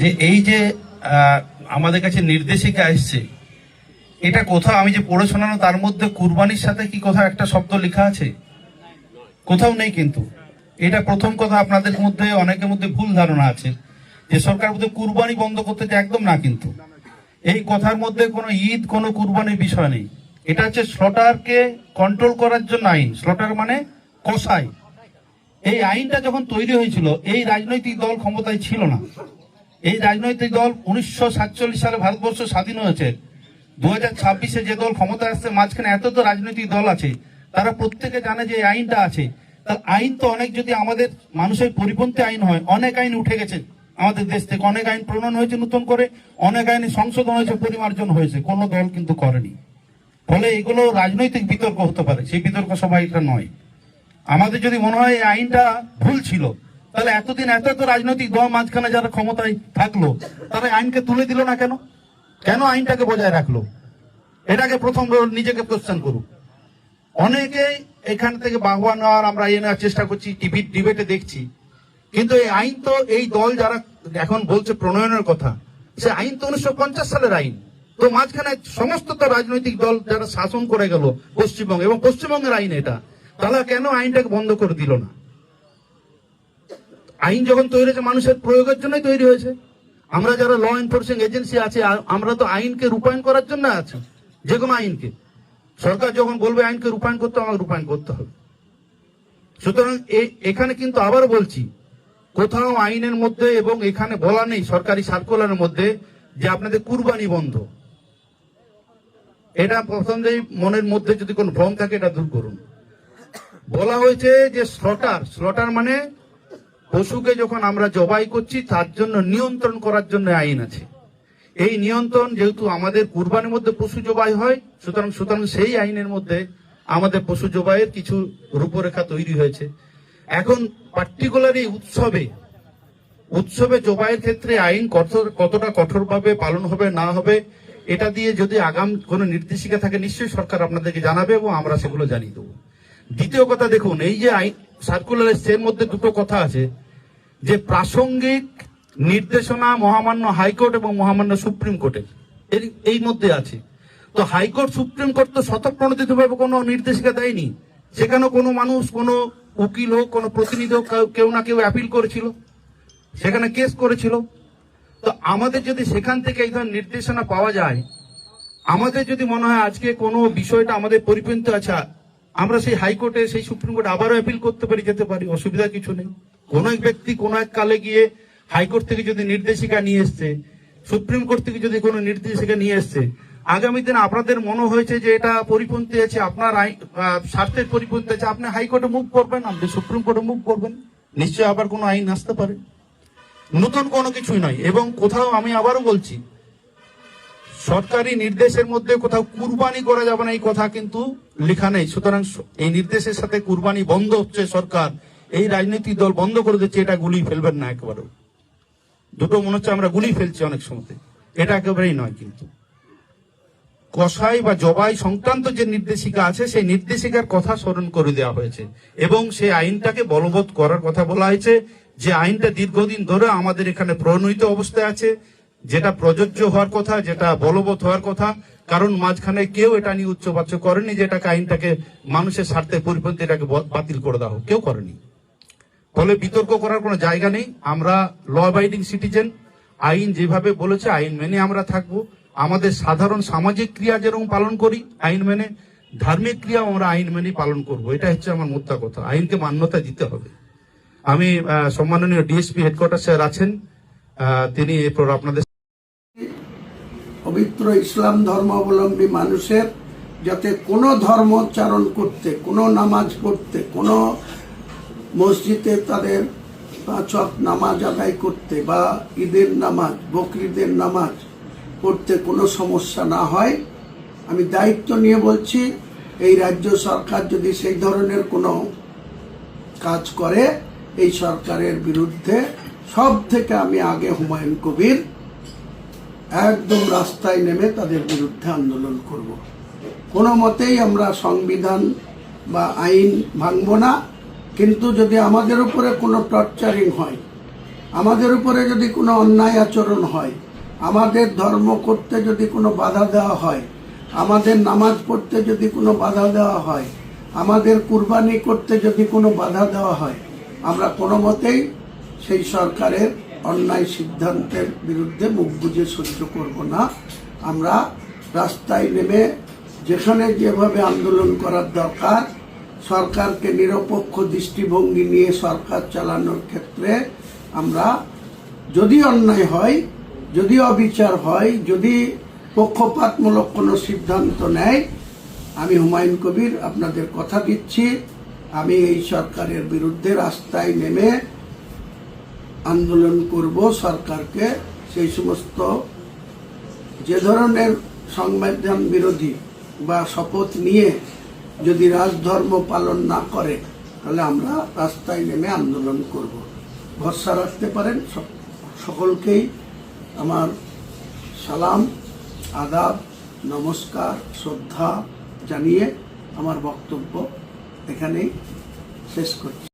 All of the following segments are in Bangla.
যে এই যে আমাদের কাছে নির্দেশিকা এসছে, এটা কোথাও আমি যে পড়ে শোনানো তার মধ্যে কুরবানির সাথে কি কোথাও একটা শব্দ লেখা আছে? কোথাও নেই। কিন্তু এটা প্রথম কথা, আপনাদের মধ্যে অনেকের মধ্যে ভুল ধারণা আছে যে সরকার মধ্যে কুরবানি বন্ধ করতে চায়, একদম না। কিন্তু এই কথার মধ্যে কোনো ঈদ, কোনো কুরবানির বিষয় নেই। এটা হচ্ছে স্লটারকে কন্ট্রোল করার জন্য আইন। স্লটার মানে কসাই। এই আইনটা যখন তৈরি হয়েছিল, এই রাজনৈতিক দল ক্ষমতায় ছিল না। এই রাজনৈতিক দল 1947 সালে ভারতবর্ষ স্বাধীন হয়েছে। 2026-এ যে দল ক্ষমতায় আসছে, মাঝখানে এত তো রাজনৈতিক দল আছে, তারা প্রত্যেকে জানে যে আইনটা আছে। তার আইন তো অনেক, যদি আমাদের মানুষের পরিপন্থী আইন হয়, অনেক আইন উঠে গেছে আমাদের দেশ থেকে, অনেক আইন প্রণয়ন হয়েছে নতুন করে, অনেক আইনে সংশোধন হয়েছে, পরিমার্জন হয়েছে, কোনো দল কিন্তু করেনি। ফলে এগুলো রাজনৈতিক বিতর্ক হতে পারে, সেই বিতর্ক সবাই এটা নয়। আমাদের যদি মনে হয় এই আইনটা ভুল ছিল, তাহলে এতদিন এত রাজনৈতিক দল মাঝখানে যারা ক্ষমতায় থাকলো, তারা আইনকে তুলে দিল না কেন? কেন আইনটাকে বজায় রাখলো? এটাকে প্রথম নিজেকে কোশ্চেন করুক। অনেকে এখান থেকে বাহবা নেওয়ার, আমরা এ নেওয়ার চেষ্টা করছি, টিভি ডিবেটে দেখছি, কিন্তু এই আইন তো এই দল যারা এখন বলছে প্রণয়নের কথা, সে আইন তো 1950 সালের আইন। তো মাঝখানে সমস্ত তো রাজনৈতিক দল যারা শাসন করে গেল পশ্চিমবঙ্গে, এবং পশ্চিমবঙ্গের আইন এটা, তাহলে কেন আইনটাকে বন্ধ করে দিল না? আইন যখন তৈরি হয়েছে মানুষের প্রয়োগের জন্যই তৈরি হয়েছে। আমরা যারা ল এনফোর্সিং এজেন্সি আছে, আমরা তো আইনকে রূপায়ণ করার জন্য আছি। যে কোনো আইনকে সরকার যখন বলবে আইনকে রূপায়ণ করতে, আমাকে রূপায়ণ করতে হবে। সুতরাং এখানে কিন্তু আবার বলছি, কোথাও আইনের মধ্যে এবং এখানে বলা নেই সরকারি সার্কুলারের মধ্যে যে আপনাদের কুরবানি বন্ধ। এটা প্রথম যে মনের মধ্যে যদি কোনো ভ্রম থাকে, এটা দূর করুন। বলা হয়েছে যে স্লটার মানে পশুকে যখন আমরা জবাই করছি, তার জন্য নিয়ন্ত্রণ করার জন্য আইন আছে। এই নিয়ন্ত্রণ যেহেতু আমাদের কুরবানির মধ্যে পশু জবাই হয়, সুতরাং সেই আইনের মধ্যে আমাদের পশু জবাইয়ের কিছু রূপরেখা তৈরি হয়েছে। এখন পার্টিকুলারলি উৎসবে জবাইয়ের ক্ষেত্রে আইন কতটা কঠোরভাবে পালন হবে না হবে, এটা দিয়ে যদি আগাম কোনো নির্দেশিকা থাকে, নিশ্চয়ই সরকার আপনাদেরকে জানাবে এবং আমরা সেগুলো জানিয়ে দেবো। দ্বিতীয় কথা, দেখুন, এই যে আইন সার্কুলার এর মধ্যে দুটো কথা আছে, যে প্রাসঙ্গিক নির্দেশনা মহামান্য হাইকোর্ট এবং মহামান্য সুপ্রিম কোর্টের এই মধ্যে আছে। তো হাইকোর্ট সুপ্রিম কোর্ট তো স্বতঃপ্রণোদিতভাবে কোনো নির্দেশিকা দেয়নি। সেখানে কোনো মানুষ, কোনো উকিল হোক, কোনো প্রতিনিধি হোক, কেউ না কেউ অ্যাপিল করেছিল, সেখানে কেস করেছিল। তো আমাদের যদি সেখান থেকে এই ধরনের নির্দেশনা পাওয়া যায়, আমাদের যদি মনে হয় আজকে কোনো বিষয়টা আমাদের পরিপন্থী আছে, আমরা সেই হাইকোর্টে, সেই সুপ্রিম কোর্টে আবারও অ্যাপিল করতে পারি, যেতে পারি, অসুবিধা কিছু নেই। কোন এক ব্যক্তি কোন এক কালে গিয়ে হাইকোর্ট থেকে যদি নির্দেশিকা নিয়ে এসছে, সুপ্রিম কোর্ট থেকে যদি কোনো নির্দেশিকা নিয়ে এসছে, আগামী দিনে আপনাদের মনে হয়েছে যে এটা পরিপন্থী আছে, আপনার স্বার্থের পরিপন্থী আছে, আপনি হাইকোর্টে মুভ করবেন, আপনি সুপ্রিম কোর্টে মুভ করবেন, নিশ্চয়ই আবার কোনো আইন আসতে পারে। নতুন কোনো কিছুই নয়। এবং কোথাও আমি আবারও বলছি, সরকারি নির্দেশের মধ্যে কোথাও কুরবানি করা যাবে না এই কথা কিন্তু লেখা নেই। সুতরাং এই নির্দেশের সাথে কুরবানি বন্ধ হচ্ছে, সরকার এই রাজনৈতিক দল বন্ধ করে দিচ্ছে, এটা গুলিয়ে ফেলবেন না একেবারেও। দুটো মনে হচ্ছে আমরা গুলিয়ে ফেলছি অনেক সময়, এটা একেবারেই নয়। কিন্তু কসাই বা জবাই সংক্রান্ত যে নির্দেশিকা আছে, সেই নির্দেশিকার কথা স্মরণ করে দেওয়া হয়েছে এবং সেই আইনটাকে বলবৎ করার কথা বলা হয়েছে। যে আইনটা দীর্ঘদিন ধরে আমাদের এখানে প্রণীত অবস্থায় আছে, যেটা প্রযোজ্য হওয়ার কথা, যেটা বলবৎ হওয়ার কথা। কারণ মাঝখানে কেউ এটা নিয়ে উচ্চবাচ্য করেনি যে এটাকে, আইনটাকে মানুষের স্বার্থে পরিপন্থী, এটাকে বাতিল করে দেওয়া হোক, কেউ করেনি। ফলে বিতর্ক করার কোনো জায়গা নেই। আমরা ল অ্যাবাইডিং সিটিজেন, আইন যেভাবে বলেছে আইন মেনে আমরা থাকবো। আমাদের সাধারণ সামাজিক ক্রিয়া যেরকম পালন করি আইন মেনে, ধার্মিক ক্রিয়া আমরা আইন মেনে পালন করব। এটা হচ্ছে আমার মোদ্দা কথা। আইনকে মান্যতা দিতে হবে। আমি সম্মাননীয় ডিএসপি হেডকোয়ার্টার স্যার আছেন, তিনি এরপর আপনাদের পবিত্র ইসলাম ধর্মাবলম্বী মানুষের যাতে কোনো ধর্মোচ্চারণ করতে, কোনো নামাজ পড়তে, কোনো মসজিদে তাদের 5 ওয়াক্ত নামাজ আদায় করতে বা ঈদের নামাজ, বকরিদের নামাজ পড়তে কোনো সমস্যা না হয়, আমি দায়িত্ব নিয়ে বলছি, এই রাজ্য সরকার যদি সেই ধরনের কোনো কাজ করে, এই সরকারের বিরুদ্ধে সব থেকে আমি আগে হুমায়ুন কবির একদম রাস্তায় নেমে তাদের বিরুদ্ধে আন্দোলন করব। কোনো মতেই আমরা সংবিধান বা আইন ভাঙব না। কিন্তু যদি আমাদের উপরে কোনো টর্চারিং হয়, আমাদের উপরে যদি কোনো অন্যায় আচরণ হয়, আমাদের ধর্ম করতে যদি কোনো বাধা দেওয়া হয়, আমাদের নামাজ পড়তে যদি কোনো বাধা দেওয়া হয়, আমাদের কুরবানি করতে যদি কোনো বাধা দেওয়া হয়, আমরা কোনো মতেই সেই সরকারের অন্যায় সিদ্ধান্তের বিরুদ্ধে মুখ বুজে সহ্য করব না। আমরা রাস্তায় নেমে যেখানে যেভাবে আন্দোলন করার দরকার, সরকারকে নিরপেক্ষ দৃষ্টিভঙ্গি নিয়ে সরকার চালানোর ক্ষেত্রে আমরা, যদি অন্যায় হয়, যদি অবিচার হয়, যদি পক্ষপাতমূলক কোনো সিদ্ধান্ত নেয়, আমি হুমায়ুন কবির আপনাদের কথা দিচ্ছি, আমি এই সরকারের বিরুদ্ধে রাস্তায় নেমে আন্দোলন করব। সরকারকে সেই সমস্ত যে ধরনের সংবিধান বিরোধী বা শপথ নিয়ে যদি রাজধর্ম পালন না করে, তাহলে আমরা রাস্তায় নেমে আন্দোলন করব। ভরসা রাখতে পারেন। সকলকেই আমার সালাম, আদাব, নমস্কার, শ্রদ্ধা জানিয়ে আমার বক্তব্য এখানেই শেষ করছি।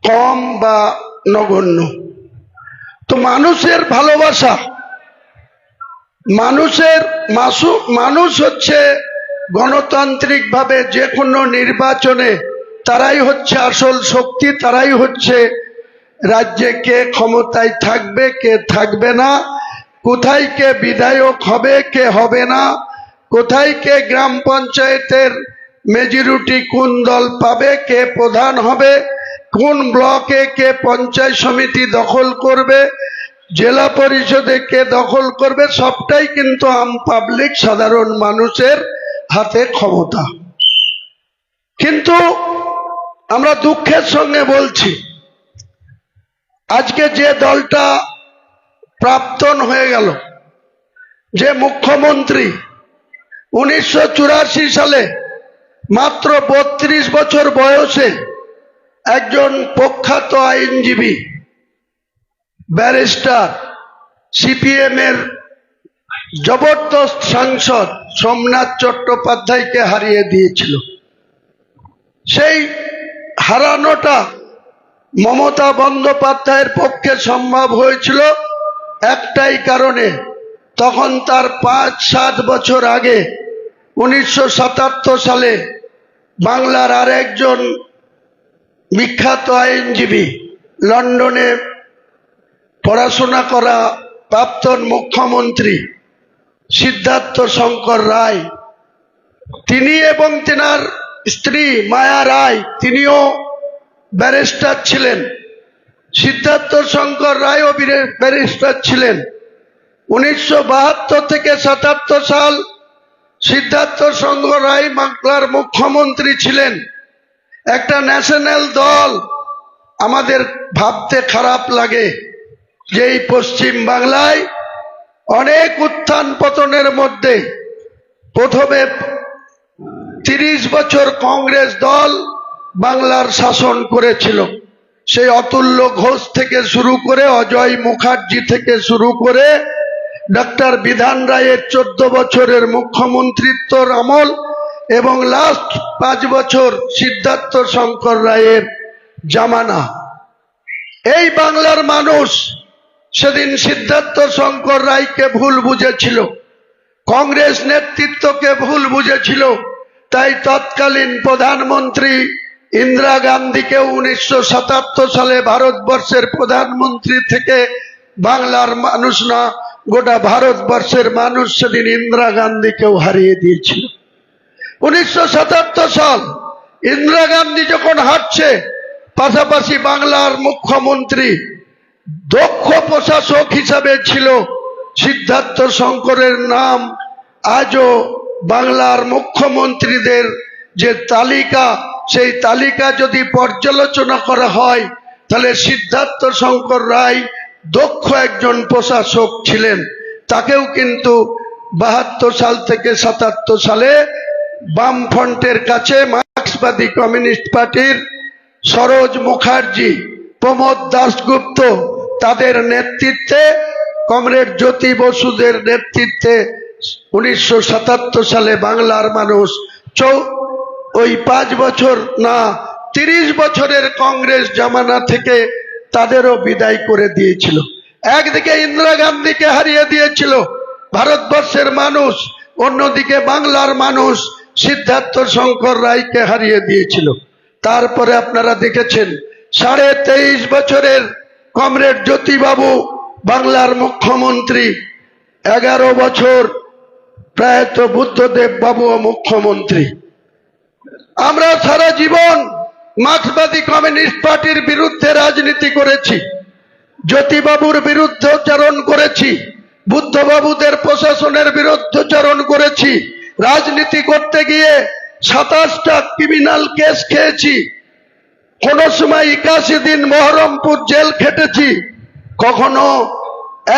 কম বা নগণ্য তো মানুষের ভালোবাসা, মানুষ হচ্ছে গণতান্ত্রিকভাবে যে কোনো নির্বাচনে তারাই হচ্ছে আসল শক্তি, তারাই হচ্ছে রাজ্যে কে ক্ষমতায় থাকবে, কে থাকবে না, কোথায় কে বিধায়ক হবে, কে হবে না, কোথায় কে গ্রাম পঞ্চায়েতের মেজরিটি কোন দল পাবে, কে প্রধান হবে, কোন ব্লকে কে পঞ্চায়েত সমিতি দখল করবে, জেলা পরিষদে কে দখল করবে, সবটাই কিন্তু আম পাবলিক সাধারণ মানুষের হাতে ক্ষমতা। কিন্তু আমরা দুঃখের সঙ্গে বলছি, আজকে যে দলটা প্রাক্তন হয়ে গেল, যে মুখ্যমন্ত্রী 1984 সালে মাত্র 32 বছর বয়সে একজন প্রখ্যাত আইনজীবী, ব্যারিস্টার, সিপিএম এর জবরদস্ত সাংসদ সোমনাথ চট্টোপাধ্যায়কে হারিয়ে দিয়েছিল। সেই হারানোটা মমতা বন্দ্যোপাধ্যায়ের পক্ষে সম্ভব হয়েছিল একটাই কারণে, তখন তার 5-7 বছর আগে 1977 সালে বাংলার আর একজন বিখ্যাত আইনজীবী, লন্ডনে পড়াশোনা করা প্রাক্তন মুখ্যমন্ত্রী সিদ্ধার্থ শঙ্কর রায়, তিনি এবং তেনার স্ত্রী মায়া রায়, তিনিও ব্যারিস্টার ছিলেন। সিদ্ধার্থ শঙ্কর রায়ও ব্যারিস্টার ছিলেন। 1972 থেকে 77 সাল সিদ্ধার্থ শঙ্কর রায় বাংলার মুখ্যমন্ত্রী ছিলেন। একটা ন্যাশনাল দল, আমাদের ভাবতে খারাপ লাগে যে এই পশ্চিম বাংলায় অনেক উত্থান পতনের মধ্যে প্রথমে 30 বছর কংগ্রেস দল বাংলার শাসন করেছিল। সেই অতুল্য ঘোষ থেকে শুরু করে, অজয় মুখার্জি থেকে শুরু করে, ডক্টর বিধান রায়ের 14 বছরের মুখ্যমন্ত্রিত্বর আমল এবং লাস্ট 5 বছর সিদ্ধার্থ শঙ্কর রায়ের জামানা। এই বাংলার মানুষ সেদিন সিদ্ধার্থ শঙ্কর রায়কে ভুল বুঝেছিল, কংগ্রেস নেতৃত্বকে ভুল বুঝেছিল। তাই তৎকালীন প্রধানমন্ত্রী ইন্দিরা গান্ধীকে 1977 সালে ভারতবর্ষের প্রধানমন্ত্রী থেকে বাংলার মানুষ না, গোটা ভারতবর্ষের মানুষ সেদিন ইন্দিরা গান্ধীকেও হারিয়ে দিয়েছিল। 1977 সাল ইন্দিরা গান্ধী যখন হাঁটছে, পাশাপাশি বাংলার মুখ্যমন্ত্রী দক্ষ প্রশাসক হিসাবে ছিল সিদ্ধার্থ শঙ্করের নাম আজও বাংলার মুখ্যমন্ত্রীদের যে তালিকা, সেই তালিকা যদি পর্যালোচনা করা হয়, তাহলে সিদ্ধার্থ শঙ্কর রায় দক্ষ একজন প্রশাসক ছিলেন। তাকেও কিন্তু 72 সাল থেকে 77 সালে বামফ্রন্টের কাছে মার্ক্সবাদী কমিউনিস্ট পার্টির সরোজ মুখার্জি, প্রমোদ দাশগুপ্ত, তাদের নেতৃত্বে, কমরেড জ্যোতি বসুদের নেতৃত্বে 1977 সালে বাংলার মানুষ ওই 5 বছর না 30 বছরের কংগ্রেস জামানা থেকে তাদেরও বিদায় করে দিয়েছিল। একদিকে ইন্দিরা গান্ধীকে হারিয়ে দিয়েছিল ভারতবর্ষের মানুষ, অন্যদিকে বাংলার মানুষ সিদ্ধার্থ শঙ্কর রায়কে হারিয়ে দিয়েছিল। তারপরে আপনারা দেখেছেন 23.5 বছরের কমরেড জ্যোতিবাবু বাংলার মুখ্যমন্ত্রী, 11 বছর প্রায়ত বুদ্ধদেব বাবুও মুখ্যমন্ত্রী। আমরা সারা জীবন মার্ক্সবাদী কমিউনিস্ট পার্টির বিরুদ্ধে রাজনীতি করেছি, জ্যোতিবাবুর বিরুদ্ধোচ্চারণ করেছি, বুদ্ধবাবুদের প্রশাসনের বিরুদ্ধোচ্চারণ করেছি। রাজনীতি করতে গিয়ে 27টা ক্রিমিনাল কেস খেয়েছি, কোন সময় 81 দিন বহরমপুর জেল খেটেছি, কখনো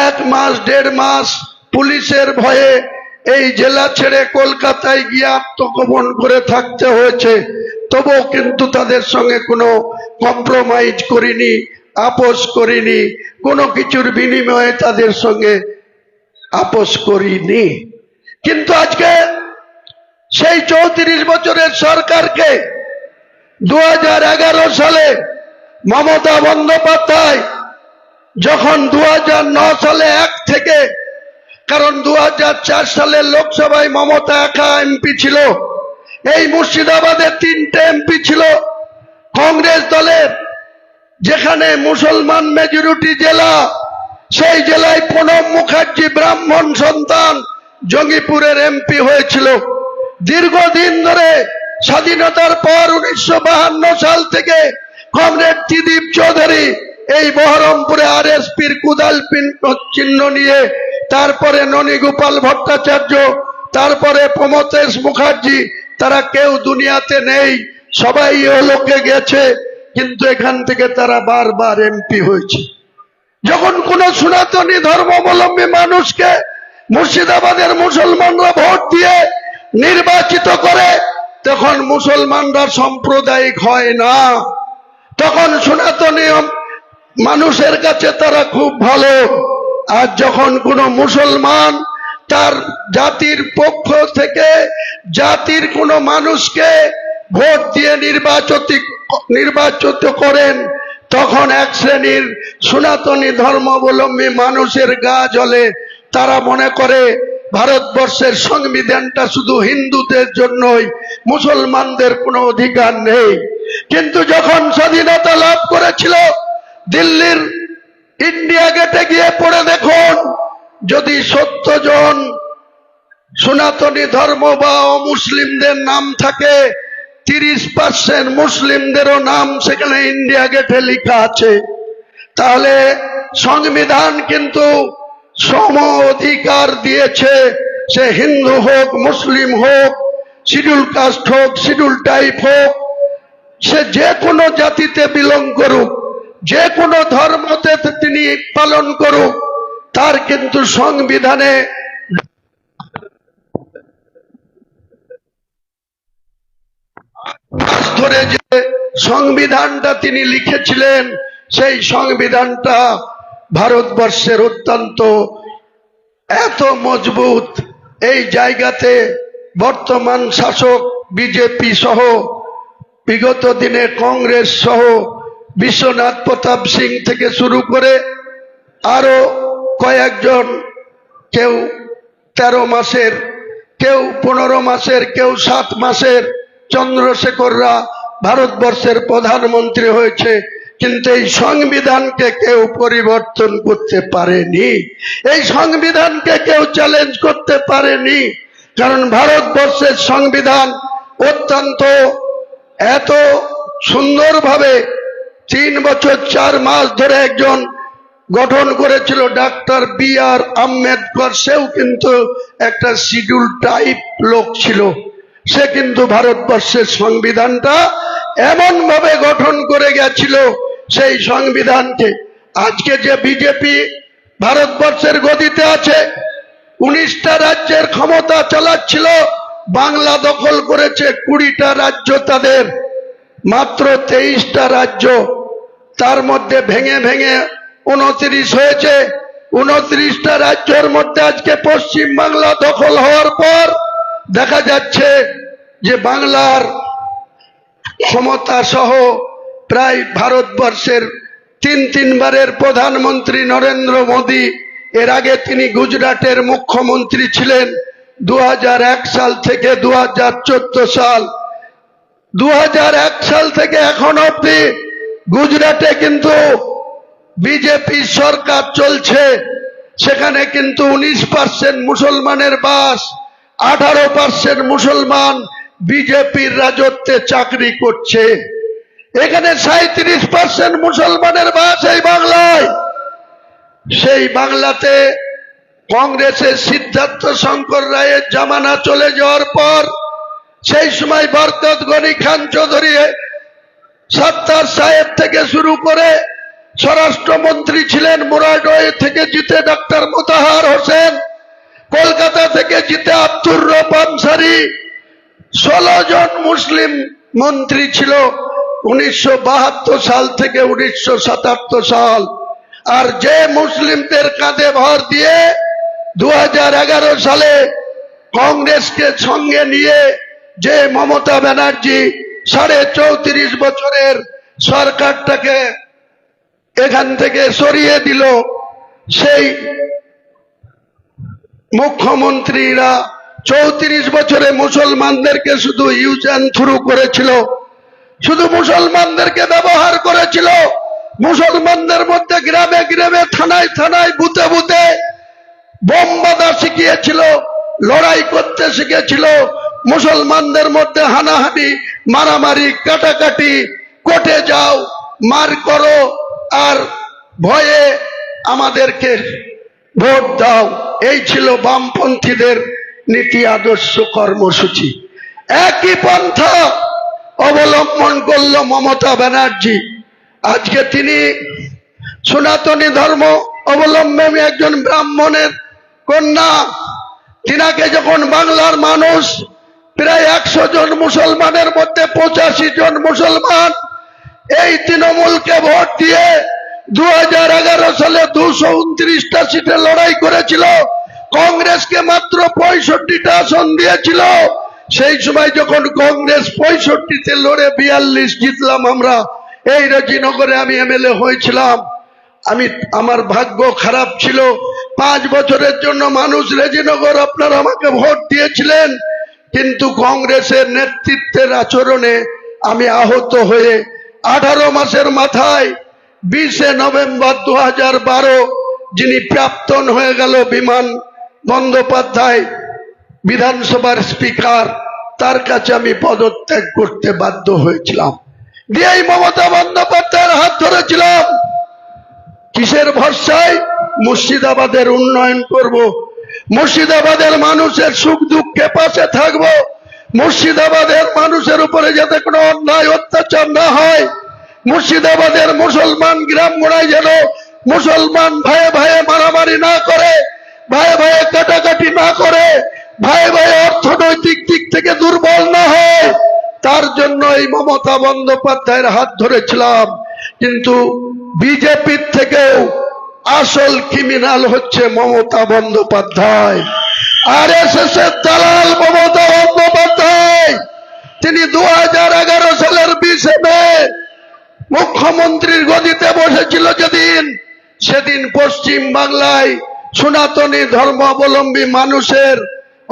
1 মাস 1.5 মাস পুলিশের ভয়ে এই জেলা ছেড়ে কলকাতায় গিয়ে আত্মগোপন করে থাকতে হয়েছে। তবুও কিন্তু তাদের সঙ্গে কোনো কম্প্রোমাইজ করিনি, আপোষ করিনি, কোনো কিছুর বিনিময়ে তাদের সঙ্গে আপোষ করিনি। কিন্তু আজকে সেই 34 বছরের সরকারকে 2011 সালে মমতা বন্দ্যোপাধ্যায় যখন 2009 সালে 1 থেকে, কারণ 2004 সালের লোকসভায় মমতা একা এমপি ছিল, এই মুর্শিদাবাদে 3টে এমপি ছিল কংগ্রেস দলের, যেখানে মুসলমান মেজরিটি জেলা, সেই জেলায় প্রণব মুখার্জি ব্রাহ্মণ সন্তান জঙ্গিপুরের এমপি হয়েছিল। দীর্ঘদিন ধরে স্বাধীনতার পর 1952 সাল থেকে কমরেড ত্রিদীপ চৌধুরী এই বহরমপুরে আরএসপির কুদাল চিহ্ন নিয়ে, তারপরে ননীগোপাল ভট্টাচার্য, তারপরে প্রমথেশ মুখার্জি, তারা কেউ দুনিয়াতে নেই, সবাই লোকে গেছে, কিন্তু এখান থেকে তারা বারবার এমপি হয়েছে। যখন কোন সনাতনী ধর্মাবলম্বী মানুষকে মুর্শিদাবাদের মুসলমানরা ভোট দিয়ে নির্বাচিত করে, তখন মুসলমানরা সাম্প্রদায়িক হয় না, তখন সনাতনী মানুষের কাছে তারা খুব ভালো। আর যখন কোন মুসলমান তার জাতির পক্ষ থেকে জাতির কোন মানুষকে ভোট দিয়ে নির্বাচিত করেন, তখন এক শ্রেণীর সনাতনী ধর্মাবলম্বী মানুষের গা জ্বলে। তারা মনে করে ভারতবর্ষের সংবিধানটা শুধু হিন্দুদের জন্যই, মুসলমানদের কোনো অধিকার নেই। কিন্তু যখন স্বাধীনতা লাভ করেছিল, দিল্লির ইন্ডিয়া গেটে গিয়ে পড়ে দেখুন, যদি 70 জন সনাতনী ধর্ম বা অমুসলিমদের নাম থাকে, 30% মুসলিমদেরও নাম সেখানে ইন্ডিয়া গেটে লেখা আছে। তাহলে সংবিধান কিন্তু সম অধিকার দিয়েছে, সে হিন্দু হোক, মুসলিম হোক, শিডিউল কাস্ট হোক, শিডিউল টাইপ হোক, সে যে কোনো জাতিতে বিলং করুক, যে কোনো ধর্মতে তিনি পালন করুক, তার কিন্তু সংবিধানে ধরে যে সংবিধানটা তিনি লিখেছিলেন, সেই সংবিধানটা ভারতবর্ষের অত্যন্ত এত মজবুত। এই জায়গাতে বর্তমান শাসক বিজেপি সহ, বিগত দিনে কংগ্রেস সহ, বিশ্বনাথ প্রতাপ সিং থেকে শুরু করে আরো কয়েকজন, কেউ 13 মাসের, কেউ 15 মাসের, কেউ 7 মাসের চন্দ্রশেখররা ভারতবর্ষের প্রধানমন্ত্রী হয়েছে, কিন্তু এই সংবিধানকে কেউ পরিবর্তন করতে পারেনি, এই সংবিধানকে কেউ চ্যালেঞ্জ করতে পারেনি। কারণ ভারতবর্ষের সংবিধান অত্যন্ত এত সুন্দরভাবে 3 বছর 4 মাস ধরে একজন গঠন করেছিল ডক্টর বি.আর. আম্বেদকর, সেও কিন্তু একটা শিডিউল টাইপ লোক ছিল। সে কিন্তু ভারতবর্ষের সংবিধানটা এমন ভাবে গঠন করে গেছিল, সেই সংবিধানকে আজকে যে বিজেপি ভারতবর্ষের গদিতে আছে, 19টা রাজ্যের ক্ষমতা চালাচ্ছিল, বাংলা দখল করেছে 20টা রাজ্য তাদের, মাত্র 23টা রাজ্য, তার মধ্যে ভেঙে ভেঙে 29 হয়েছে। 29টা রাজ্যের মধ্যে আজকে পশ্চিম বাংলা দখল হওয়ার পর দেখা যাচ্ছে যে বাংলার ক্ষমতা সহ প্রায় ভারতবর্ষের তিনবারের প্রধানমন্ত্রী নরেন্দ্র মোদী, এর আগে তিনি গুজরাটের মুখ্যমন্ত্রী ছিলেন 2001 সাল থেকে 2014 সাল। 2001 সাল থেকে এখন অবধি গুজরাটে কিন্তু বিজেপি সরকার চলছে, সেখানে কিন্তু 19% মুসলমানের বাস, 18% মুসলমান বিজেপির রাজত্বে চাকরি করছে। এখানে 37% মুসলমানের বাস এই বাংলায়। সেই বাংলাতে কংগ্রেসের সিদ্ধার্থ শঙ্কর রায়ের জামানা চলে যাওয়ার পর সেই সময় বরকত গনি খান চৌধুরী, সত্তার সাহেব থেকে শুরু করে স্বরাষ্ট্রমন্ত্রী ছিলেন, মুরাদওয়ে থেকে জিতে ডক্টর মোতাহার হোসেন, কলকাতা থেকে জিতে আব্দুর রব আনসারী, 16 জন মুসলিম মন্ত্রী ছিল 1972 সাল থেকে 1977 সাল। আর যে মুসলিমদের কাঁধে ভর দিয়ে 2011 সালে কংগ্রেসকে সঙ্গে নিয়ে যে মমতা ব্যানার্জি 34.5 বছরের সরকারটাকে এখান থেকে সরিয়ে দিল, সেই মুখ্যমন্ত্রীরা 34 বছরে মুসলমানদেরকে শুধু ইউজ অ্যান্ড থ্রু করেছিল, শুধু মুসলমানদেরকে ব্যবহার করেছিল, মুসলমানদের মধ্যে গ্রামে গ্রামে থানায় থানায় বুথে বুথে বোম বাঁধা শিখিয়েছিল, লড়াই করতে শিখেছিল, মুসলমানদের মধ্যে হানাহানি, মারামারি, কাটাকাটি, কোর্টে যাও, মার করো, আর ভয়ে আমাদেরকে ভোট দাও, এই ছিল বামপন্থীদের নীতি আদর্শ কর্মসূচি। একই পন্থা অবলম্বন করল মমতা ব্যানার্জি। আজকে তিনি সনাতনী ধর্ম অবলম্বী একজন ব্রাহ্মণের কন্যা, তিনাকে যখন বাংলার মানুষ প্রায় 100 জন মুসলমানের মধ্যে 85 জন মুসলমান এই তৃণমূলকে ভোট দিয়ে 2011 সালে 229টা সিটে লড়াই করেছিল, কংগ্রেসকে মাত্র 65টা আসন দিয়েছিল। সেই সময় যখন কংগ্রেস 65তে লড়ে 42 জিতলাম আমরা, এই রাজিনগরে আমি এমএলএ হয়েছিলাম। আমার ভাগ্য খারাপ ছিল, 5 বছরের জন্য মানুষ রেজিনগর আপনারা আমাকে ভোট দিয়েছিলেন, কিন্তু কংগ্রেসের নেতৃত্বের আচরণে আমি আহত হয়ে 18 মাসের মাথায় 20 নভেম্বর 2012 যিনি প্রাক্তন হয়ে গেল বিমান বন্দ্যোপাধ্যায়, বিধানসভার স্পিকার, তার কাছে আমি পদত্যাগ করতে বাধ্য হয়েছিলাম। দিয়েই মমতা বন্দ্যোপাধ্যায়ের হাত ধরেছিলাম। কিসের ভরসায়? মুর্শিদাবাদের উন্নয়ন করব, মুর্শিদাবাদের মানুষের সুখ দুঃখে পাশে থাকব, মুর্শিদাবাদের মানুষের উপরে যাতে কোনো অন্যায় অত্যাচার না হয়, মুর্শিদাবাদের মুসলমান গ্রামগুড়ায় যেন মুসলমান ভাইয়ে ভাইয়ে মারামারি না করে, ভাইয়ে ভাইয়ে কাটাকাটি না করে, ভাইয়ে ভাইয়ে অর্থনৈতিক দিক থেকে দুর্বল না হয়, তার জন্য এই মমতা বন্দ্যোপাধ্যায়ের হাত ধরেছিলাম। কিন্তু বিজেপির থেকেও আসল ক্রিমিনাল হচ্ছে মমতা বন্দ্যোপাধ্যায়, আরএসএস এর দালাল মমতা বন্দ্যোপাধ্যায়। তিনি 2011 সালের 20 মে মুখ্যমন্ত্রীর গদিতে বসেছিল যেদিন, সেদিন পশ্চিম বাংলায় সনাতনী ধর্মাবলম্বী মানুষের,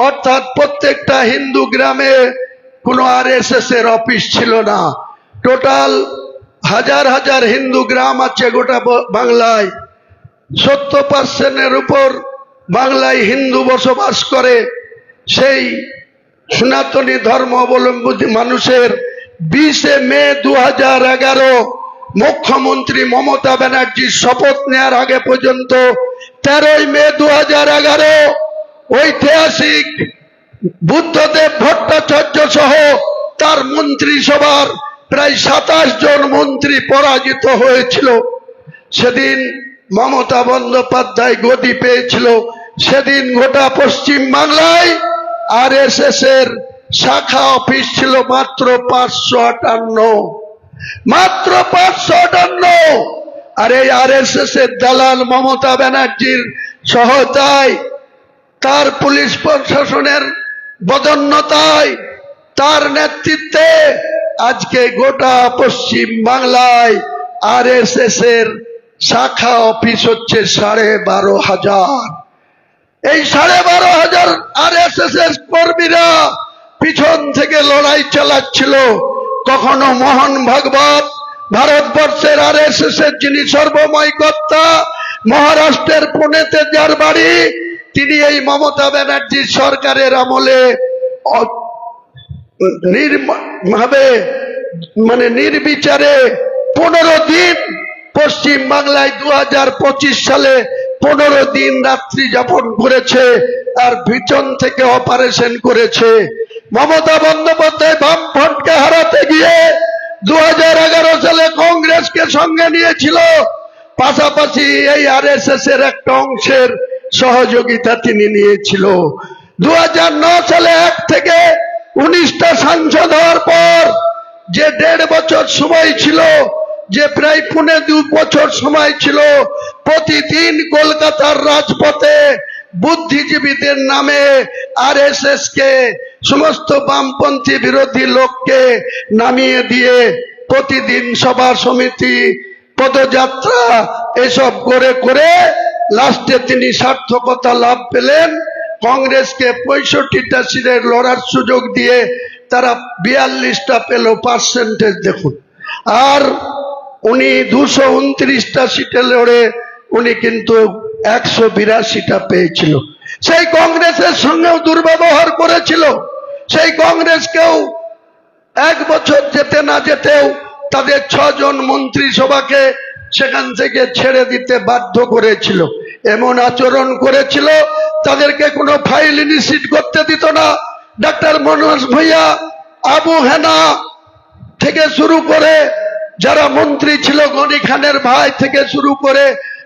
অর্থাৎ প্রত্যেকটা হিন্দু গ্রামে কোনো আরএসএস এর অফিস ছিল না। টোটাল হাজার হাজার হিন্দু গ্রাম আছে গোটা বাংলায়, 70% উপর বাংলায় হিন্দু বসবাস করে। সেই সনাতনী ধর্ম অবলম্বী মানুষের 20 মে 2011 মুখ্যমন্ত্রী মমতা ব্যানার্জির শপথ নেওয়ার আগে পর্যন্ত 13 মে 2011 ঐতিহাসিক বুদ্ধদেব ভট্টাচার্য সহ তার মন্ত্রিসভার প্রায় 27 জন মন্ত্রী পরাজিত হয়েছিল। সেদিন মমতা বন্দ্যোপাধ্যায় গদি পেয়েছিল। সেদিন গোটা পশ্চিম বাংলায় আরএসএস এর শাখা অফিস ছিল মাত্র 558, মাত্র 558। আর এই আরএসএস এর দালাল মমতা ব্যানার্জির সহায়তায়, তার পুলিশ প্রশাসনের বদন্যতায়, তার নেতৃত্বে আজকে গোটা পশ্চিম বাংলায় RSS এর শাখা অফিস হচ্ছে 12,500। এই 12,500 RSS এর কর্মীরা পিছন থেকে লড়াই চালাচ্ছিল। কখনো মোহন ভাগবত, ভারতবর্ষের RSS এর যিনি সর্বময় কর্তা, মহারাষ্ট্রের পুনেতে যার বাড়ি, তিনি এই মমতা ব্যানার্জির সরকারের আমলে নির্বিচারে 15 দিন পশ্চিম বাংলায় 2025 সালে 15 দিন রাত্রি যাপন করেছে, আর পিছন থেকে অপারেশন করেছে। মমতা বন্দ্যোপাধ্যায় বামফ্রন্টকে হারাতে গিয়ে 2011 সালে কংগ্রেসকে সঙ্গে নিয়েছিল, পাশাপাশি এই RSS এর একটা অংশের সহযোগিতা তিনি নিয়েছিল। 2009 সালে 1 থেকে 19টা সাংসদ হওয়ার পর যে 1.5 বছর সময় ছিল, যে প্রায় 2 বছর সময় ছিল, প্রতিদিন কলকাতার রাজপথে বুদ্ধিজীবীদের নামে RSS কে, সমস্ত বামপন্থী বিরোধী লোককে নামিয়ে দিয়ে প্রতিদিন সভা সমিতি, পদযাত্রা এসব করে করে লাস্টে তিনি সার্থকতা লাভ পেলেন। কংগ্রেসকে 65টা সিটের লড়ার সুযোগ দিয়ে তারা 42টা পেল, পার্সেন্টেজ দেখুন। আর উনি 229টা সিটে লড়ে উনি কিন্তু 182টা পেয়েছিল। সেই কংগ্রেসের সঙ্গেও দুর্ব্যবহার করেছিল। সেই কংগ্রেসকেও 1 বছর যেতে না যেতেও তাদের 6 জন মন্ত্রিসভাকে সেখান থেকে ছেড়ে দিতে বাধ্য করেছিল। এমন আচরণ করেছিল, তাদেরকে কোনো ফাইল ইনিশিয়েট করতে দিত না। ডাক্তার মনোজ ভূঁইয়া, আবু হেনা থেকে শুরু করে যারা মন্ত্রী ছিল, গনি খানের ভাই থেকে শুরু করে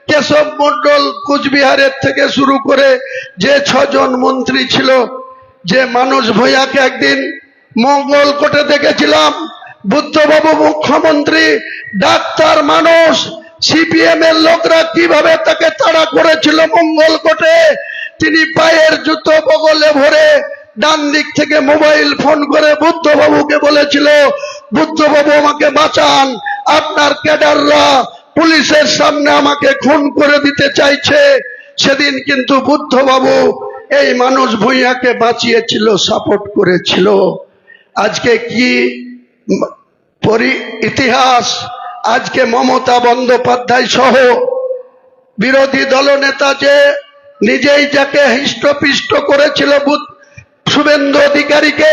কেশব মন্ডল কুচবিহারের থেকে শুরু করে যে 6 জন মন্ত্রী ছিল, যে মানুষ ভূঁইয়াকে একদিন মঙ্গলকোটে দেখেছিলাম, বুদ্ধবাবু মুখ্যমন্ত্রী, ডাক্তার মানুষ, CPM এর লোকরা কিভাবে তাকে তাড়া করেছিল মঙ্গলকোটে। তিনি পায়ের জুতো বগলে ভরে ডান দিক থেকে মোবাইল ফোন করে বুদ্ধবাবুকে বলেছিল, বুদ্ধবাবু আমাকে বাঁচান, আপনার ক্যাডাররা পুলিশের সামনে আমাকে খুন করে দিতে চাইছে। সেদিন কিন্তু বুদ্ধবাবু এই মানুষ ভূঁইয়াকে বাঁচিয়েছিল, সাপোর্ট করেছিল। আজকে কি ইতিহাস! আজকে মমতা বন্দ্যোপাধ্যায় সহ বিরোধী দলনেতা যে নিজেই যাকে হৃষ্টপিষ্ট করেছিল শুভেন্দু অধিকারীকে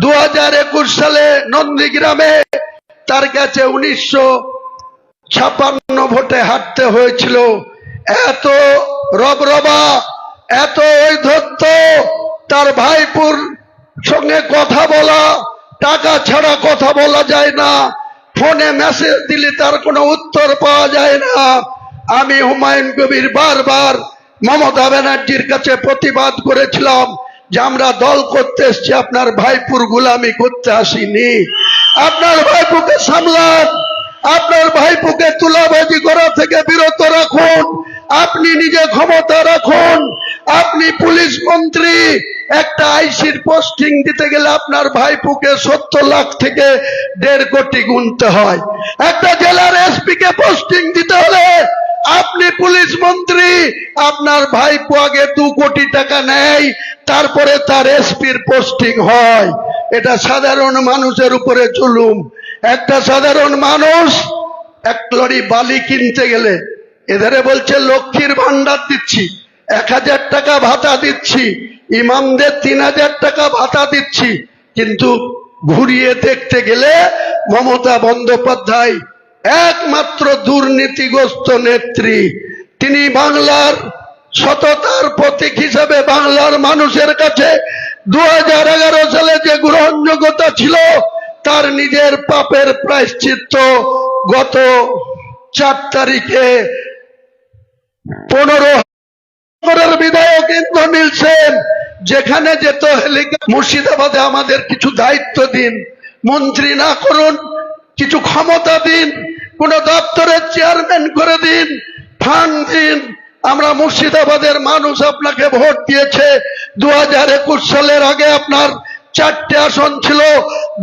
2021 সালে নন্দীগ্রামে, তার কাছে 1956 ভোটে হারতে হয়েছিল। এত রবরবা, এত ঔদ্ধত্য, তার ভাইপুর সঙ্গে কথা বলা, টাকা ছাড়া কথা বলা যায় না, ফোনে মেসেজ দিলে তার কোনো উত্তর পাওয়া যায় না। আমি হুমায়ুন কবির বারবার মমতা ব্যানার্জির কাছে প্রতিবাদ করেছিলাম যে আমরা দল করতে এসেছি, আপনার ভাইপুর গোলামি করতে আসিনি। আপনার ভাইপুকে সামলান, আপনার ভাইপুকে তুলাবাজি করা থেকে বিরত রাখুন, আপনি নিজে ক্ষমতা রাখুন। আপনি পুলিশ মন্ত্রী, একটা আইসির পোস্টিং দিতে গেলে আপনার ভাইপুকে 70 লাখ থেকে 1.5 কোটি গুনতে হয়। একটা জেলার SP কে পোস্টিং দিতে হলে আপনি পুলিশ মন্ত্রী, আপনার ভাইপো আগে 2 কোটি টাকা নেয়, তারপরে তার SPর পোস্টিং হয়। এটা সাধারণ মানুষের উপরে জুলুম। একটা সাধারণ মানুষ 1 লরি বালি কিনতে গেলে এধারে বলছে লক্ষ্মীর ভান্ডার দিচ্ছি, 1000 টাকা ভাতা দিচ্ছি, ইমামদের 3000 টাকা ভাতা দিচ্ছি, কিন্তু ঘুরিয়ে দেখতে গেলে মমতা বন্দ্যোপাধ্যায় একমাত্র দুর্নীতিগ্রস্ত নেত্রী। তিনি বাংলার সততার প্রতীক হিসেবে বাংলার মানুষের কাছে 2011 সালে যে গ্রহণযোগ্যতা ছিল, তার নিজের পাপের প্রায়শ্চিত্ত গত 4 তারিখে 15 বিধায়ক ইন্দ্রনীল সেন যেখানে যেত হেলিকপ্টার, মুর্শিদাবাদে আমাদের কিছু দায়িত্ব দিন, মন্ত্রী না করুন, কিছু ক্ষমতা দিন, কোন দপ্তরের চেয়ারম্যান করে দিন, ফান্ড দিন। আমরা মুর্শিদাবাদের মানুষ আপনাকে ভোট দিয়েছে। 2021 সালের আগে আপনার 4টে আসন ছিল।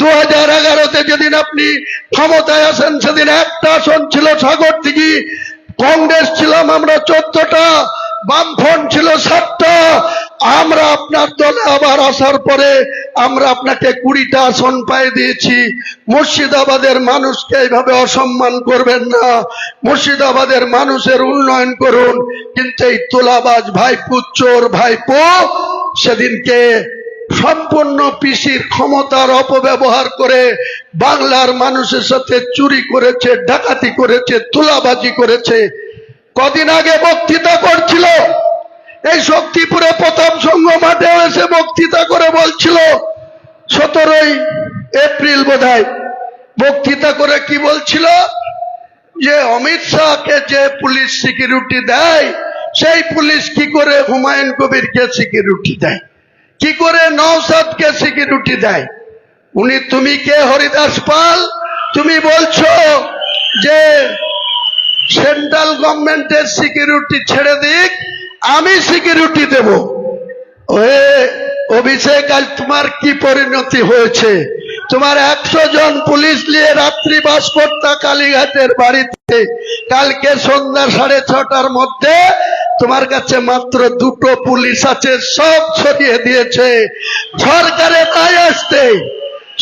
2011-তে যেদিন আপনি ক্ষমতায় আসেন সেদিন একটা আসন ছিল সাগরদিঘি। কংগ্রেস ছিলাম আমরা 14টা, বামফ্রন্ট ছিল 7টা। আমরা আপনার দলে আবার আসার পরে আমরা আপনাকে 20টা আসন পাই দিয়েছি। মুর্শিদাবাদের মানুষকে এইভাবে অসম্মান করবেন না, মুর্শিদাবাদের মানুষের উন্নয়ন করুন। কিন্তু এই তোলাবাজ ভাইপো, চোর ভাইপো সেদিনকে সম্পূর্ণ পিসির ক্ষমতার অপব্যবহার করে বাংলার মানুষের সাথে চুরি করেছে, ডাকাতি করেছে, তোলাবাজি করেছে। কদিন আগে বক্তৃতা করছিল এই শক্তিপুরে প্রথম সংঘ মাঠে এসে বক্তৃতা করে বলছিল, 17ই এপ্রিল বোধহয় বক্তৃতা করে কি বলছিল, যে অমিত শাহকে যে পুলিশ সিকিউরিটি দেয় সেই পুলিশ কি করে হুমায়ুন কবিরকে সিকিউরিটি দেয়, কি করে নওশাদকে সিকিউরিটি দেয়। তুমি কে হরিদাস পাল? তুমি বলছো যে সেন্ট্রাল গভর্নমেন্টের সিকিউরিটি ছেড়ে দিক, আমি সিকিউরিটি দেব। ওহে অভিষেক, আজ তোমার কি পরিণতি হয়েছে? তোমার 100 জন পুলিশ নিয়ে রাত্রি বাস করতা কালীঘাটের বাড়িতে, কালকে সন্ধ্যা 6:30টার মধ্যে তোমার কাছে মাত্র 2টো পুলিশ আছে, সব ছড়িয়ে দিয়েছে। সরকারে নাই আসতে,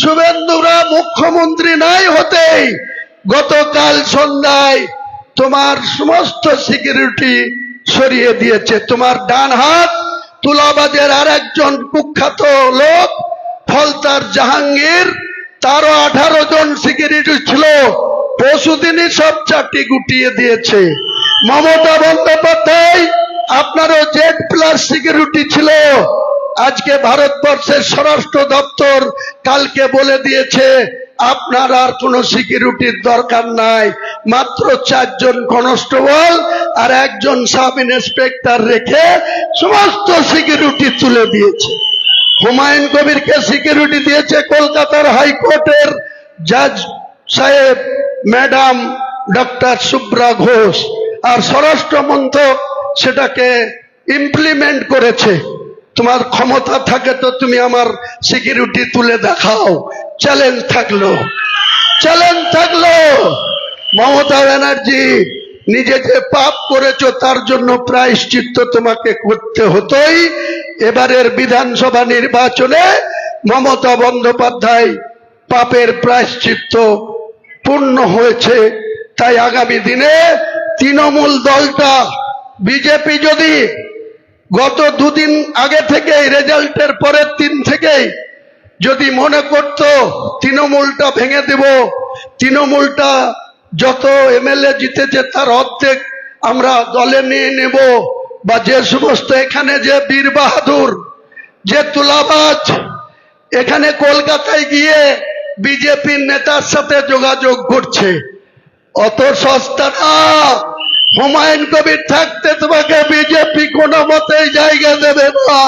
শুভেন্দুরা মুখ্যমন্ত্রী নাই হতেই গতকাল সন্ধ্যায় তোমার সমস্ত সিকিউরিটি সরিয়ে দিয়েছে। তোমার ডান হাত তুলাবাজের আর একজন কুখ্যাত লোক ফলতার জাহাঙ্গীর, তারও 18 জন সিকিউরিটি ছিল, পরশুদিনই সব চাকরি গুটিয়ে দিয়েছে। মমতা বন্দ্যোপাধ্যায়, আপনারও Z+ সিকিউরিটি ছিল। আজকে ভারতবর্ষের স্বরাষ্ট্র দপ্তর কালকে বলে দিয়েছে আপনার আর কোনো সিকিউরিটির দরকার নাই, মাত্র 4 জন কনস্টেবল আর 1 জন সাব ইন্সপেক্টর রেখে সমস্ত সিকিউরিটি তুলে দিয়েছে। হুমায়ুন কবিরকে সিকিউরিটি দিয়েছে কলকাতার হাইকোর্টের জাজ সাহেব ম্যাডাম ডক্টর সুব্রা ঘোষ, আর স্বরাষ্ট্র মন্ত্রক সেটাকে ইমপ্লিমেন্ট করেছে। তোমার ক্ষমতা থাকে তো তুমি আমার সিকিউরিটি তুলে দেখাও। চ্যালেঞ্জ থাকলো, চ্যালেঞ্জ থাকলো। মমতা ব্যানার্জি, নিজে যে পাপ করেছো তার জন্য প্রায়শ্চিত্ত তোমাকে করতে হতোই। এবারের বিধানসভা নির্বাচনে মমতা বন্দ্যোপাধ্যায় পাপের প্রায়শ্চিত্ত পূর্ণ হয়েছে। তাই আগামী দিনে তৃণমূল দলটা, বিজেপি যদি গত 2 দিন আগে থেকে রেজাল্টের পরের দিন থেকেই যদি মনে করত তৃণমূলটা ভেঙে দেব, তৃণমূলটা যত MLA জিতেছে তার অর্ধেক আমরা দলে নিয়ে নেব, বা যে সমস্ত এখানে যে বীর বাহাদুর, যে তুলাবাজ এখানে কলকাতায় গিয়ে বিজেপির নেতার সাথে যোগাযোগ করছে, অত সস্তা না। হুমায়ুন কবির থাকতে তোমাকে বিজেপি কোনো মতেই জায়গা দেবে না।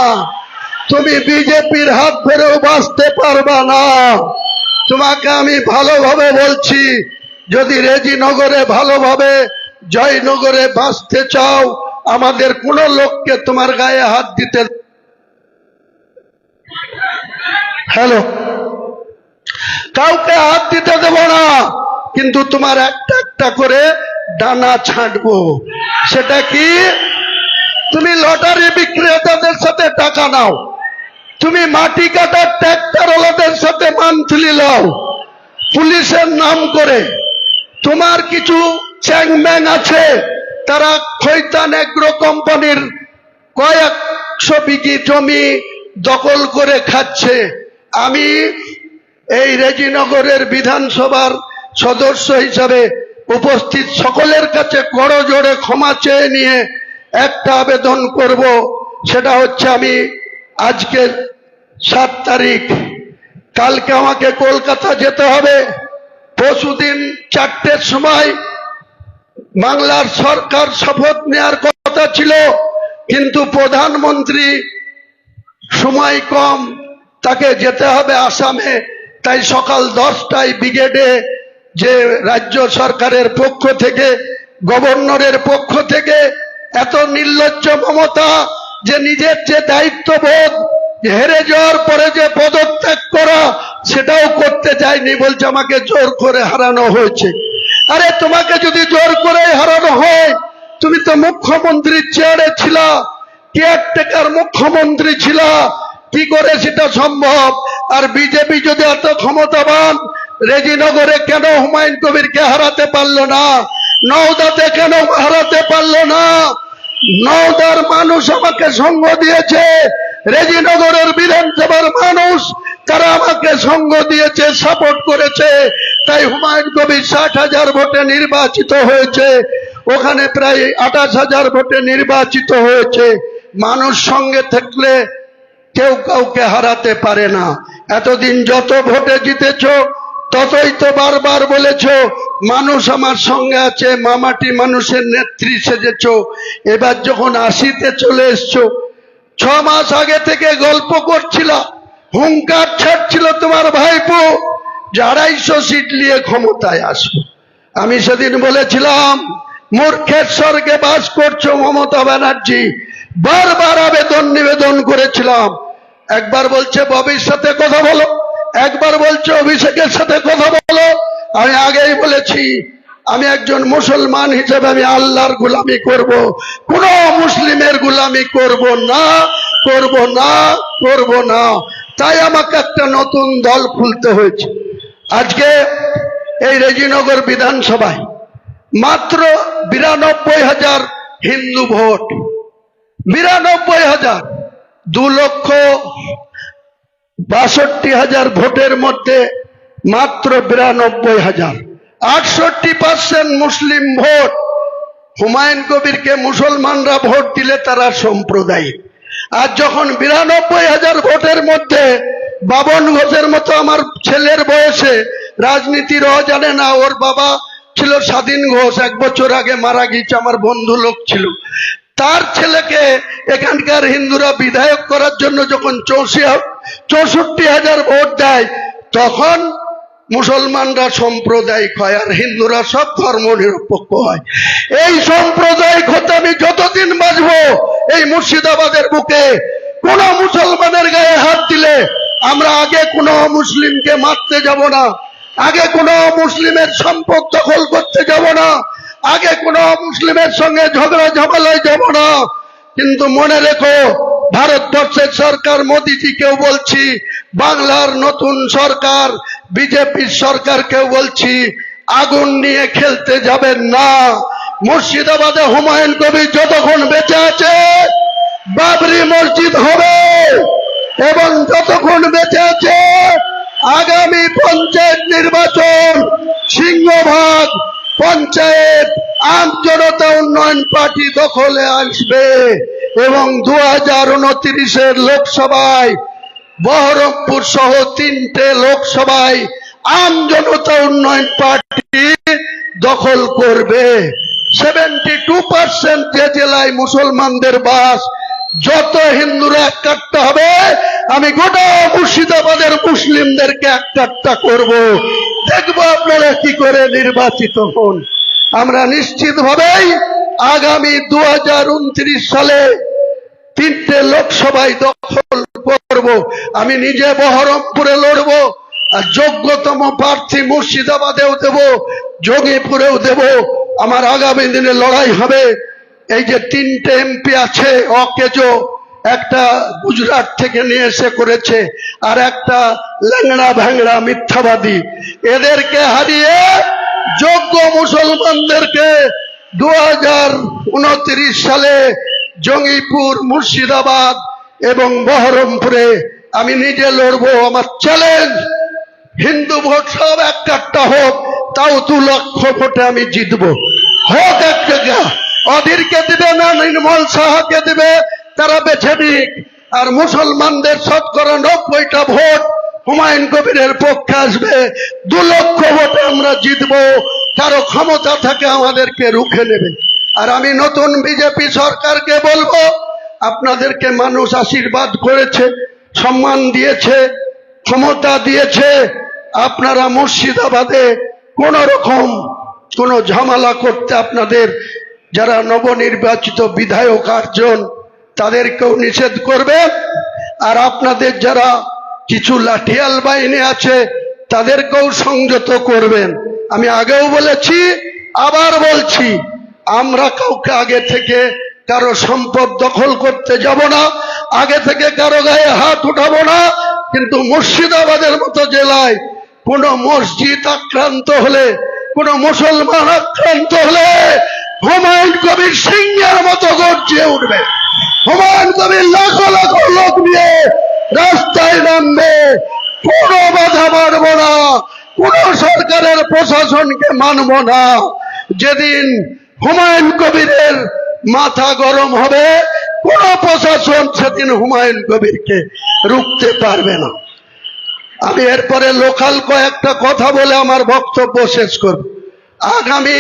তুমি বিজেপির হাত ধরেও বাঁচতে পারবা না। তোমাকে আমি ভালোভাবে বলছি, যদি রেজিনগরে ভালোভাবে জয়নগরে বাঁচতে চাও, আমাদের কোন লোককে তোমার গায়ে হাত দিতে, হ্যালো, কাউকে হাত দিতে দেব না। কিন্তু তোমার একটা একটা করে ডানা ছাঁটবো। সেটা কি? তুমি লটারি বিক্রেতাদের সাথে টাকা নাও, তুমি মাটি কাটার ট্র্যাক্টরওয়ালাদের সাথে মান্থলি নাও পুলিশের নাম করে। তোমার কিছু চ্যাংম্যাং আছে, তারা খৈতান এগ্রো কোম্পানির কয়েকশো বিঘি জমি দখল করে খাচ্ছে। আমি এই রেজিনগরের বিধানসভার সদস্য হিসাবে উপস্থিত সকলের কাছে করজোড়ে ক্ষমা চেয়ে নিয়ে একটা আবেদন করব, সেটা হচ্ছে আমি আজকে 7 তারিখ, কালকে আমাকে কলকাতা যেতে হবে। পরশুদিন 4টের সময় বাংলার সরকার শপথ নেওয়ার কথা ছিল, কিন্তু প্রধানমন্ত্রী সময় কম, তাকে যেতে হবে আসামে। তাই সকাল 10টায় ব্রিগেডে যে রাজ্য সরকারের পক্ষ থেকে, গভর্নরের পক্ষ থেকে এত নির্লজ্জ মমতা, যে নিজের যে দায়িত্ববোধ যে হেরে যাওয়ার পরে যে পদত্যাগ করা সেটাও করতে যায়নি, বলছে আমাকে জোর করে হারানো হয়েছে। আরে তোমাকে যদি জোর করে হারানো হয়, তুমি তো মুখ্যমন্ত্রীর চেয়ারে ছিলা, কেয়ারটেকার মুখ্যমন্ত্রী ছিলা, কি করে সেটা সম্ভব? আর বিজেপি যদি এত ক্ষমতাবান, রেজিনগরে কেন হুমায়ুন কবিরকে হারাতে পারলো না? নওদাতে কেন হারাতে পারলো না? নওদার মানুষ আমাকে সঙ্গ দিয়েছে, রেজিনগরের বিধানসভার মানুষ তারা আমাকে সঙ্গ দিয়েছে, সাপোর্ট করেছে, তাই হুমায়ুন কবির 60,000 ভোটে নির্বাচিত হয়েছে, ওখানে প্রায় 28,000 ভোটে নির্বাচিত হয়েছে। মানুষ সঙ্গে থাকলে কেউ কাউকে হারাতে পারে না। এতদিন যত ভোটে জিতেছ ততই তো বারবার বলেছ মানুষ আমার সঙ্গে আছে, মামাটি মানুষের নেত্রী সেজেছ। এবার যখন 80-তে চলে এসছো, 6 মাস আগে থেকে গল্প করছিল, হুঙ্কার ছাড়ছিল তোমার ভাইপো যে 250 সিট নিয়ে ক্ষমতায় আসবো। আমি সেদিন বলেছিলাম মূর্খের স্বর্গে বাস করছো মমতা ব্যানার্জি, বারবার নিবেদন করেছিলাম। একবার বলছে ববির সাথে কথা বলো, একবার বলছে অভিষেকের সাথে কথা বলো। আমি আগেই বলেছি আমি একজন মুসলমান হিসেবে আমি আল্লাহর গোলামি করব, কোন মুসলিমের গোলামি করব না, করব না, করব না। তাই আমাকে একটা নতুন দল খুলতে হয়েছে। আজকে এই রেজিনগর বিধানসভায় মাত্র 92,000 হিন্দু ভোট, 92,000, 2,62,000 ভোটের মধ্যে মাত্র 92,000, 68% মুসলিম ভোট। হুমায়ুন কবিরকে মুসলমানরা ভোট দিলে তারা সাম্প্রদায়িক। আর যখন 92,000 ভোটের মধ্যে বাবন ঘোষের মতো আমার ছেলের বয়সে, রাজনীতির জানে না, ওর বাবা ছিল স্বাধীন ঘোষ, 1 বছর আগে মারা গিয়েছে, আমার বন্ধু লোক ছিল, তার ছেলেকে এখানকার হিন্দুরা বিধায়ক করার জন্য যখন 64,000 ভোট দেয়, তখন মুসলমানরা সাম্প্রদায়িক হয় আর হিন্দুরা সব ধর্ম নিরপেক্ষ হয়। এই সাম্প্রদায়িক হতে আমি যতদিন বাঁচবো, এই মুর্শিদাবাদের বুকে কোন মুসলমানের গায়ে হাত দিলে আমরা আগে কোন মুসলিমকে মারতে যাব না, আগে কোন মুসলিমের সম্পদ দখল করতে যাব না, আগে কোন মুসলিমের সঙ্গে ঝগড়া ঝামেলায় যাব না। কিন্তু মনে রেখো, ভারতবর্ষের সরকার মোদীজিকেও বলছি, বাংলার নতুন সরকার বিজেপির সরকারকেও বলছি, আগুন নিয়ে খেলতে যাবেন না। মুর্শিদাবাদে হুমায়ুন কবির যতক্ষণ বেঁচে আছে বাবরি মসজিদ হবে, এবং যতক্ষণ বেঁচে আছে আগামী পঞ্চায়েত নির্বাচন সিংহভাগ পঞ্চায়েত আম জনতা উন্নয়ন পার্টি দখলে আসবে, এবং 2029-এর লোকসভায় বহরমপুর সহ 3টে লোকসভায় আম জনতা উন্নয়ন পার্টি দখল করবে। 72% যে জেলায় মুসলমানদের বাস, যত হিন্দুরা একটা হবে, আমি গোটা মুর্শিদাবাদের মুসলিমদেরকে একটা করব। দেখবো আপনারা কি করে নির্বাচিত হন। আমরা নিশ্চিতভাবেই আগামী 2029 সালে 3টে লোকসভায় দখল করব। আমি নিজে বহরমপুরে লড়ব, আর যোগ্যতম প্রার্থী মুর্শিদাবাদেও দেব, জঙ্গিপুরেও দেব। আমার আগামী দিনে লড়াই হবে। এই যে 3টে এমপি আছে অকেজো, একটা গুজরাট থেকে নিয়ে এসে করেছে, আর একটা ল্যাংড়া ভ্যাংড়া মিথ্যাবাদী, এদেরকে হারিয়ে যোগ্য মুসলমানদেরকে 2029 সালে জঙ্গিপুর, মুর্শিদাবাদ এবং বহরমপুরে আমি নিজে লড়বো। আমার চ্যালেঞ্জ, হিন্দু ভোট সব একটা হোক, তাও 2 লক্ষ ভোটে আমি জিতবো। হোক একটা, অধীরকে দিবে না নির্মল সাহাকে দিবে, তারা বেছে নিক। আর মুসলমানদের 90% ভোট হুমায়ুন কবিরের পক্ষে আসবে। 2 লক্ষ ভোটে আমরা জিতবো। কারো ক্ষমতা থাকে আমাদেরকে রুখে নেবে। আর আমি নতুন বিজেপি সরকারকে বলবো, আপনাদেরকে মানুষ আশীর্বাদ করেছে, সম্মান দিয়েছে, ক্ষমতা দিয়েছে। আপনারা মুর্শিদাবাদে কোন রকম কোন ঝামেলা করতে, আপনাদের যারা নবনির্বাচিত বিধায়ক 8 জন, তাদেরকেও নিষেধ করবেন। আর আপনাদের যারা কিছু লাঠিয়াল বাহিনী আছে তাদেরকেও সংযত করবেন। আমি আগেও বলেছি, আবার বলছি, আমরা কাউকে আগে থেকে কারো সম্পদ দখল করতে যাব না, আগে থেকে কারো গায়ে হাত উঠাবো না। কিন্তু মুর্শিদাবাদের মতো জেলায় কোন মসজিদ আক্রান্ত হলে, কোন মুসলমান আক্রান্ত হলে হুমায়ুন কবির সিংহের মতো গর্জে উঠবে। হুমায়ুন কবির লাখো লাখো লোক নিয়ে রাস্তায় নামবে। কোনো বাধা মানব না, কোন সরকারের প্রশাসনকে মানব না। যেদিন হুমায়ুন কবিরের মাথা গরম হবে, কোন প্রশাসন সেদিন হুমায়ুন কবিরকে রুখতে পারবে না। আমি এরপরে লোকাল কয়েকটা কথা বলে আমার বক্তব্য শেষ করব। আগামী